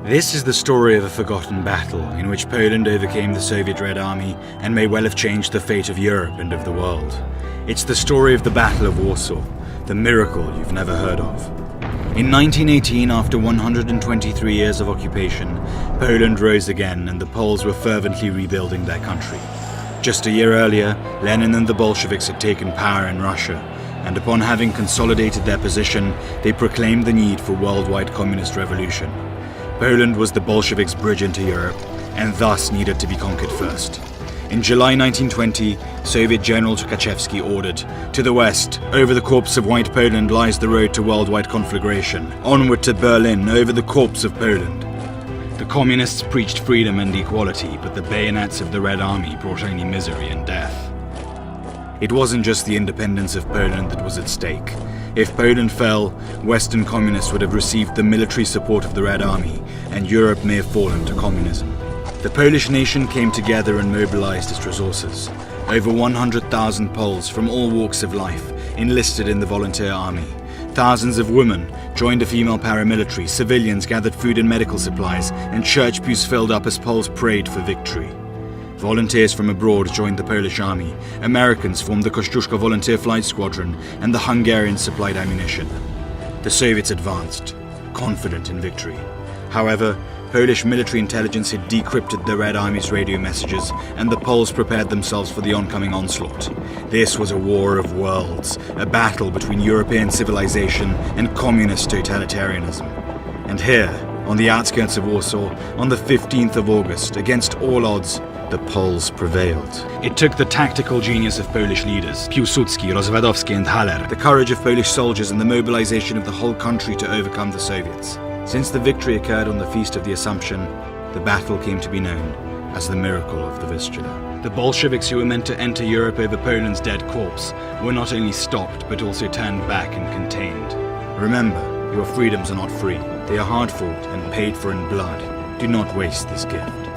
This is the story of a forgotten battle in which Poland overcame the Soviet Red Army and may well have changed the fate of Europe and of the world. It's the story of the Battle of Warsaw, the miracle you've never heard of. In 1918, after 123 years of occupation, Poland rose again and the Poles were fervently rebuilding their country. Just a year earlier, Lenin and the Bolsheviks had taken power in Russia, and upon having consolidated their position, they proclaimed the need for worldwide communist revolution. Poland was the Bolsheviks' bridge into Europe, and thus needed to be conquered first. In July 1920, Soviet General Tukhachevsky ordered, "To the west, over the corpse of White Poland lies the road to worldwide conflagration. Onward to Berlin, over the corpse of Poland." The communists preached freedom and equality, but the bayonets of the Red Army brought only misery and death. It wasn't just the independence of Poland that was at stake. If Poland fell, Western communists would have received the military support of the Red Army, and Europe may have fallen to communism. The Polish nation came together and mobilized its resources. Over 100,000 Poles from all walks of life enlisted in the volunteer army. Thousands of women joined a female paramilitary, civilians gathered food and medical supplies, and church pews filled up as Poles prayed for victory. Volunteers from abroad joined the Polish army. Americans formed the Kościuszko Volunteer Flight Squadron, and the Hungarians supplied ammunition. The Soviets advanced, confident in victory. However, Polish military intelligence had decrypted the Red Army's radio messages, and the Poles prepared themselves for the oncoming onslaught. This was a war of worlds, a battle between European civilization and communist totalitarianism. And here, on the outskirts of Warsaw, on the 15th of August, against all odds, the Poles prevailed. It took the tactical genius of Polish leaders, Piłsudski, Rozwadowski and Haller, the courage of Polish soldiers and the mobilization of the whole country to overcome the Soviets. Since the victory occurred on the Feast of the Assumption, the battle came to be known as the Miracle of the Vistula. The Bolsheviks who were meant to enter Europe over Poland's dead corpse were not only stopped but also turned back and contained. Remember, your freedoms are not free. They are hard-fought and paid for in blood. Do not waste this gift.